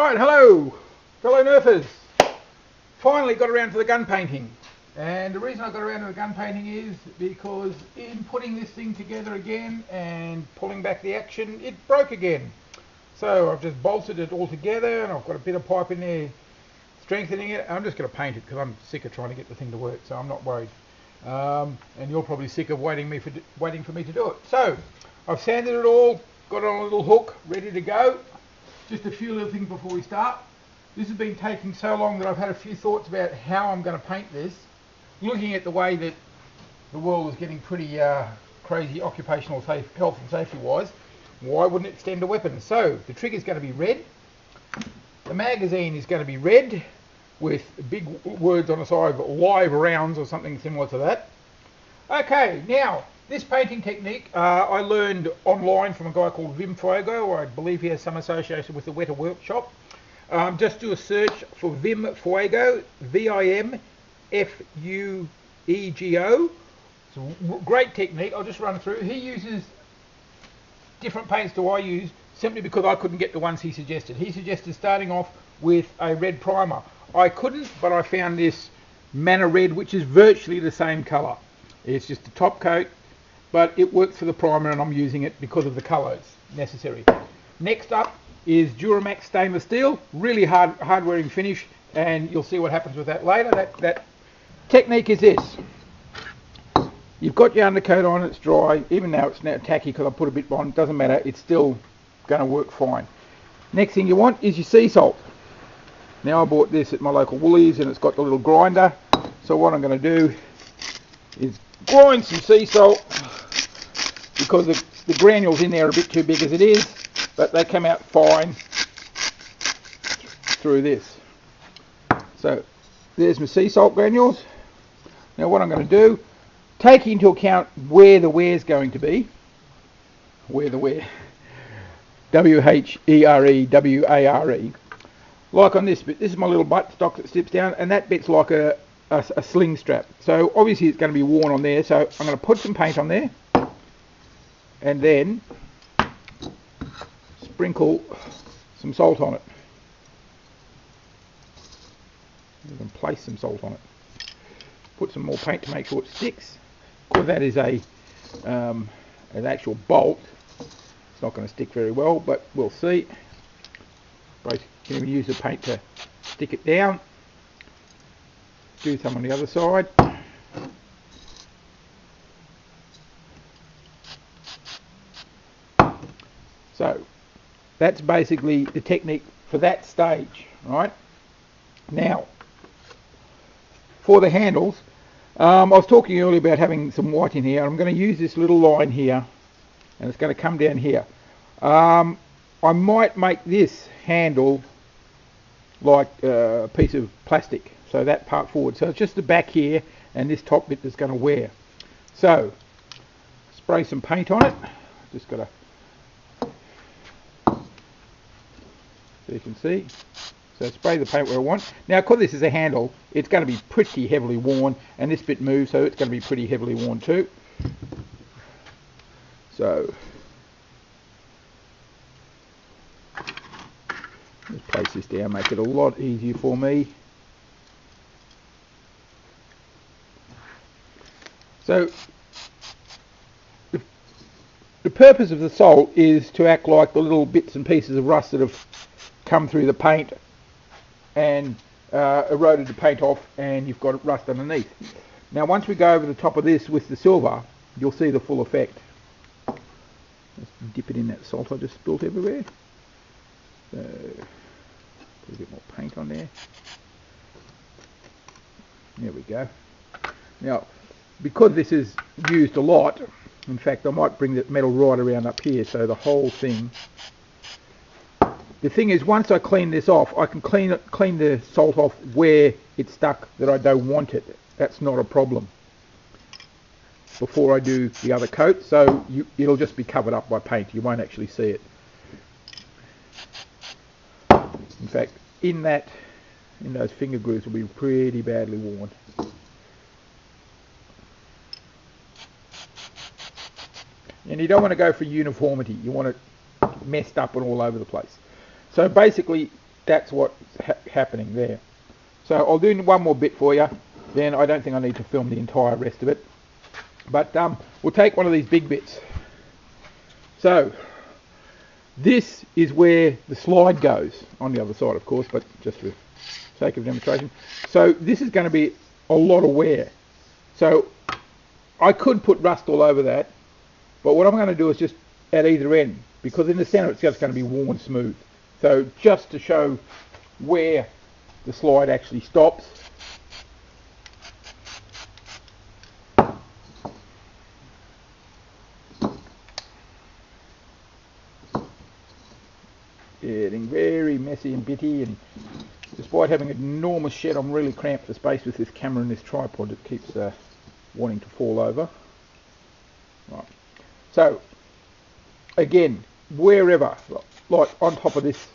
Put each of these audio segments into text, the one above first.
Right, hello, fellow nerfers. Finally got around to the gun painting. And the reason I got around to the gun painting is because in putting this thing together again and pulling back the action, it broke again. So I've just bolted it all together and I've got a bit of pipe in there strengthening it. I'm just going to paint it because I'm sick of trying to get the thing to work, so I'm not worried. And you're probably sick of waiting for me to do it. So I've sanded it all, got it on a little hook, ready to go. Just a few little things before we start. This has been taking so long that I've had a few thoughts about how I'm going to paint this. Looking at the way that the world is getting pretty crazy occupational health and safety wise, why wouldn't it extend a weapon? So the trigger's going to be red. The magazine is going to be red with big words on the side, live rounds or something similar to that. Okay, now this painting technique I learned online from a guy called Vim Fuego. I believe he has some association with the Weta Workshop. Just do a search for Vim Fuego, VIMFUEGO. It's a great technique. I'll just run through. He uses different paints to I use simply because I couldn't get the ones he suggested. He suggested starting off with a red primer. I couldn't, but I found this Mana Red, which is virtually the same colour. It's just a top coat, but it works for the primer and I'm using it because of the colours necessary. Next up is Duramax stainless steel, really hard wearing finish, and you'll see what happens with that later. That technique is this. You've got your undercoat on, it's dry, even though it's now tacky because I put a bit on, it doesn't matter, it's still going to work fine. Next thing you want is your sea salt. Now I bought this at my local Woolies and it's got the little grinder, so what I'm going to do is grind some sea salt because the granules in there are a bit too big as it is, but they come out fine through this. So there's my sea salt granules. Now what I'm going to do, take into account where the wear's going to be. W-H-E-R-E-W-A-R-E. Like on this bit, this is my little buttstock that slips down, and that bit's like a sling strap. So obviously it's going to be worn on there, so I'm going to put some paint on there and then sprinkle some salt on it. You can place some salt on it. Put some more paint to make sure it sticks. Of course that is an actual bolt. It's not going to stick very well, but we'll see. You can even use the paint to stick it down. Do some on the other side. So that's basically the technique for that stage, right? Now, for the handles, I was talking earlier about having some white in here. I'm going to use this little line here, and it's going to come down here. I might make this handle like a piece of plastic, so that part forward. So it's just the back here and this top bit that's going to wear. So spray some paint on it. Just got to, so you can see. So spray the paint where I want. Now because this is a handle, it's going to be pretty heavily worn, and this bit moves, so it's going to be pretty heavily worn too. So let's place this down, make it a lot easier for me. So the purpose of the salt is to act like the little bits and pieces of rust that have come through the paint and eroded the paint off, and you've got rust underneath. Now once we go over the top of this with the silver, you'll see the full effect. Let's dip it in that salt I just spilt everywhere. So put a bit more paint on there. There we go. Now because this is used a lot, in fact I might bring the metal right around up here so the whole thing. The thing is, once I clean this off, I can clean the salt off where it's stuck that I don't want it. That's not a problem before I do the other coat, so it'll just be covered up by paint. You won't actually see it. In fact, in those finger grooves will be pretty badly worn. And you don't want to go for uniformity. You want it messed up and all over the place. So basically, that's what's happening there. So I'll do one more bit for you, then I don't think I need to film the entire rest of it. But we'll take one of these big bits. So this is where the slide goes, on the other side of course, but just for the sake of demonstration. So this is going to be a lot of wear. So I could put rust all over that, but what I'm going to do is just at either end, because in the centre it's just going to be worn smooth. So just to show where the slide actually stops. Getting very messy and bitty, and despite having an enormous shed, I'm really cramped for space with this camera and this tripod. It keeps wanting to fall over. Right. So again, wherever, like on top of this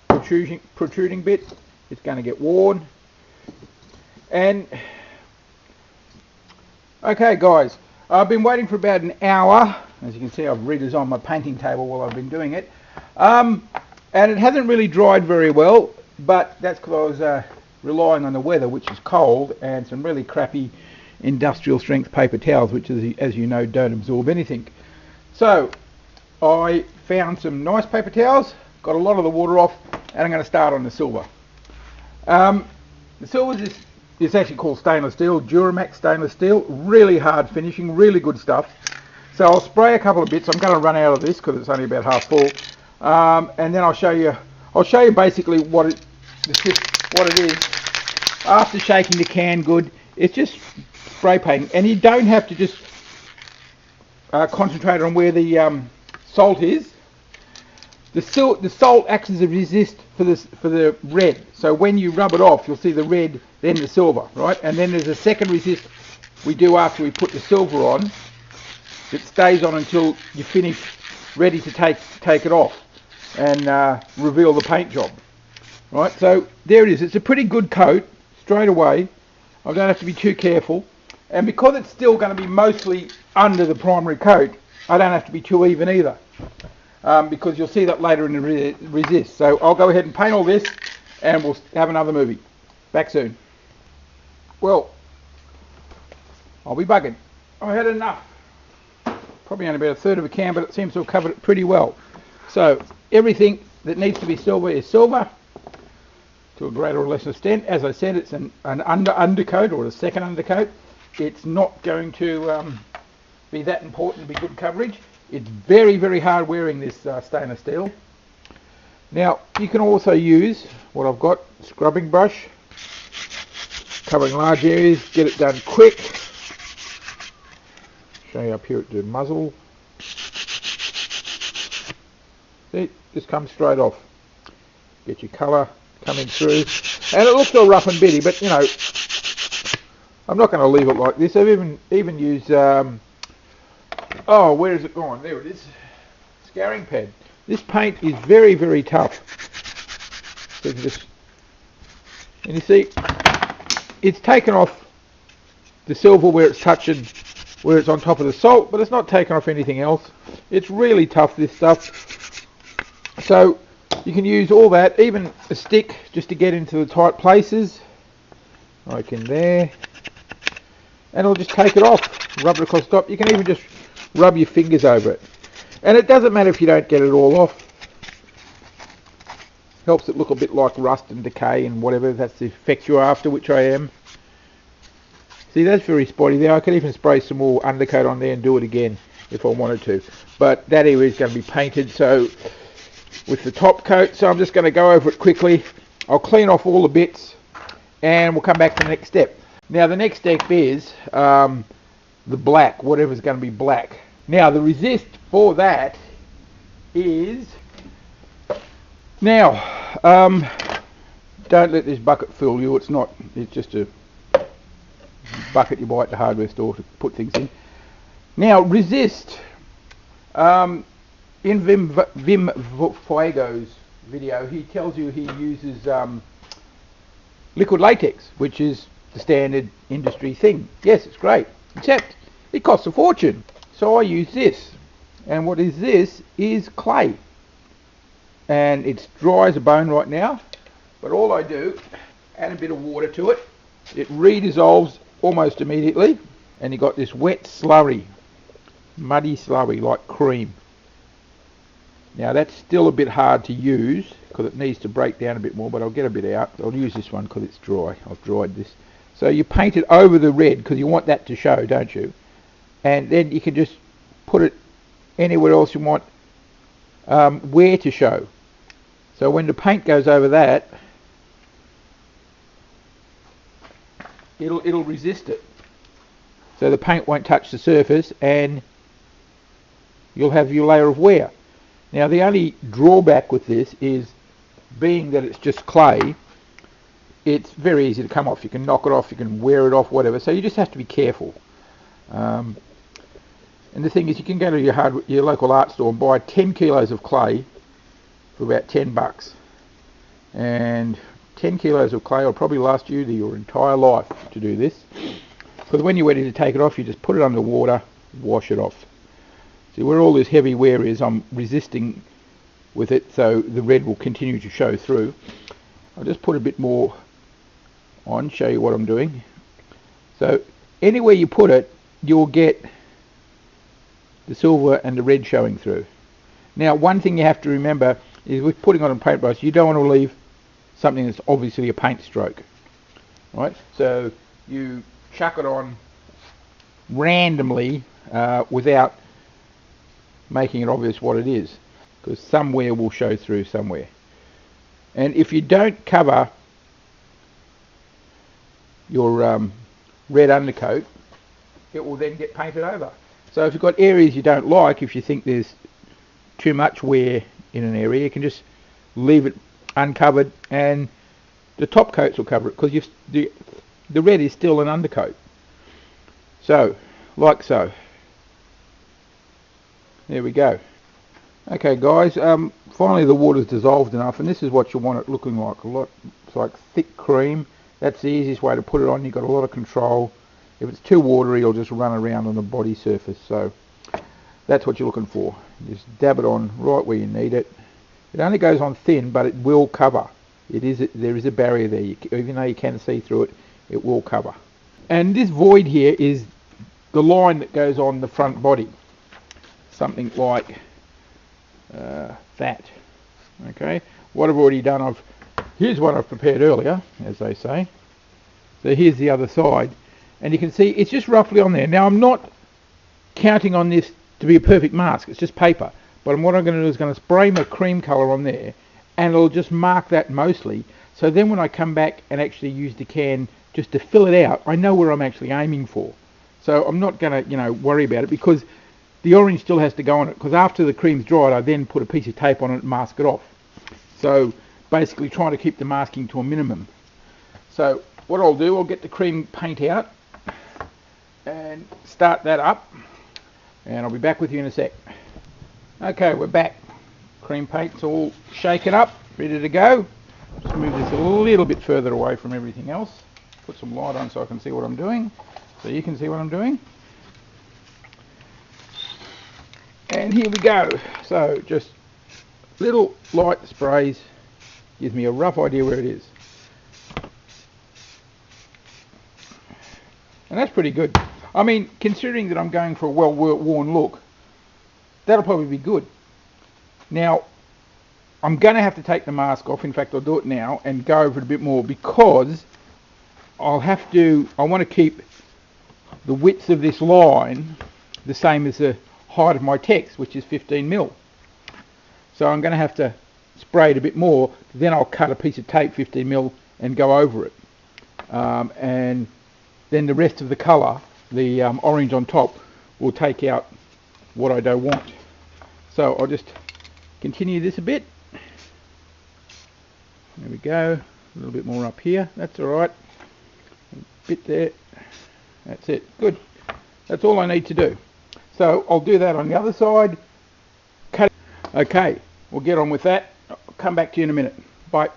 protruding bit, it's going to get worn. And okay guys, I've been waiting for about an hour. As you can see, I've redesigned my painting table while I've been doing it. And it hasn't really dried very well, but that's because I was relying on the weather, which is cold, and some really crappy industrial strength paper towels, which as you know don't absorb anything. So I found some nice paper towels, got a lot of the water off, and I'm going to start on the silver. The silver is actually called stainless steel, Duramax stainless steel, really hard finishing, really good stuff. So I'll spray a couple of bits. I'm going to run out of this because it's only about half full. And then I'll show you basically what it is. After shaking the can good, it's just spray painting, and you don't have to just concentrate on where the salt is. The salt acts as a resist for the red. So when you rub it off, you'll see the red, then the silver, right? And then there's a second resist we do after we put the silver on. It stays on until you finish, ready to take it off and reveal the paint job. Right, so there it is. It's a pretty good coat straight away. I don't have to be too careful, and because it's still going to be mostly under the primary coat, I don't have to be too even either, because you'll see that later in the resist. So I'll go ahead and paint all this, and we'll have another movie. Back soon. Well, I'll be bugging. I had enough. Probably only about a third of a can, but it seems to have covered it pretty well. So everything that needs to be silver is silver, to a greater or lesser extent. As I said, it's an undercoat or a second undercoat. It's not going to be that important to be good coverage. It's very, very hard wearing, this stainless steel. Now you can also use what I've got, scrubbing brush, covering large areas, get it done quick. Show you up here at the muzzle. See, just comes straight off. Get your colour coming through, and it looks all rough and bitty, but you know, I'm not going to leave it like this. I've even used oh, where is it gone? There it is. Scouring pad. This paint is very, very tough. So and you see, it's taken off the silver where it's touching, where it's on top of the salt, but it's not taken off anything else. It's really tough, this stuff. So you can use all that, even a stick, just to get into the tight places, like in there, and it'll just take it off, rub it across the top. You can even just rub your fingers over it, and it doesn't matter if you don't get it all off. Helps it look a bit like rust and decay and whatever, that's the effect you're after, which I am. See, that's very spotty there. I could even spray some more undercoat on there and do it again if I wanted to, but that area is going to be painted, so with the top coat, so I'm just going to go over it quickly. I'll clean off all the bits and we'll come back to the next step. Now the next step is the black, whatever's going to be black. Now the resist for that is, now don't let this bucket fool you. It's not, it's just a bucket you buy at the hardware store to put things in. Now resist, in Vim Fuego's video, he tells you he uses liquid latex, which is the standard industry thing. Yes, it's great, except it costs a fortune. So I use this, and what is this is clay, and it's dry as a bone right now. But all I do, add a bit of water to it. It redissolves almost immediately, and you got this wet slurry, muddy slurry like cream. Now that's still a bit hard to use because it needs to break down a bit more, but I'll get a bit out. I'll use this one because it's dry. I've dried this. So you paint it over the red because you want that to show, don't you? And then you can just put it anywhere else you want where to show. So when the paint goes over that, it'll resist it. So the paint won't touch the surface and you'll have your layer of wear. Now the only drawback with this is, being that it's just clay, it's very easy to come off. You can knock it off, you can wear it off, whatever. So you just have to be careful. And the thing is, you can go to your local art store and buy 10 kilos of clay for about $10. And 10 kilos of clay will probably last you your entire life to do this. Because when you're ready to take it off, you just put it under water, wash it off. See, where all this heavy wear is, I'm resisting with it, so the red will continue to show through. I'll just put a bit more on, show you what I'm doing. So anywhere you put it, you'll get the silver and the red showing through. Now one thing you have to remember is, with putting on a paintbrush, you don't want to leave something that's obviously a paint stroke. Right? So you chuck it on randomly without making it obvious what it is, because somewhere will show through somewhere. And if you don't cover your red undercoat, it will then get painted over. So if you've got areas you don't like, if you think there's too much wear in an area, you can just leave it uncovered and the top coats will cover it, because the red is still an undercoat. So, like so. There we go. Okay guys, finally the water's dissolved enough, and this is what you want it looking like. It's like thick cream. That's the easiest way to put it on. You've got a lot of control. If it's too watery, it'll just run around on the body surface. So that's what you're looking for. Just dab it on right where you need it. It only goes on thin, but it will cover. There is a barrier there. Even though you can see through it, it will cover. And this void here is the line that goes on the front body. Something like that. Okay. What I've already done, here's what I've prepared earlier, as they say. So here's the other side, and you can see it's just roughly on there. Now I'm not counting on this to be a perfect mask. It's just paper. But what I'm going to do is going to spray my cream colour on there, and it'll just mark that mostly. So then when I come back and actually use the can just to fill it out, I know where I'm actually aiming for. So I'm not going to, worry about it, because the orange still has to go on it, because after the cream's dried, I then put a piece of tape on it and mask it off. So basically trying to keep the masking to a minimum. So what I'll do, I'll get the cream paint out and start that up, and I'll be back with you in a sec. Okay, we're back. Cream paint's all shaken up, ready to go. Just move this a little bit further away from everything else. Put some light on so I can see what I'm doing, so you can see what I'm doing. And here we go. So just little light sprays gives me a rough idea where it is. And that's pretty good. I mean, considering that I'm going for a well-worn look, that'll probably be good. Now, I'm going to have to take the mask off. In fact, I'll do it now and go over it a bit more, because I want to keep the width of this line the same as the height of my text, which is 15mm. So I'm going to have to spray it a bit more. Then I'll cut a piece of tape 15mm and go over it. And then the rest of the colour, the orange on top, will take out what I don't want. So I'll just continue this a bit. There we go. A little bit more up here. That's alright. A bit there. That's it. Good. That's all I need to do. So I'll do that on the other side. Cut. Okay, we'll get on with that. I'll come back to you in a minute. Bye.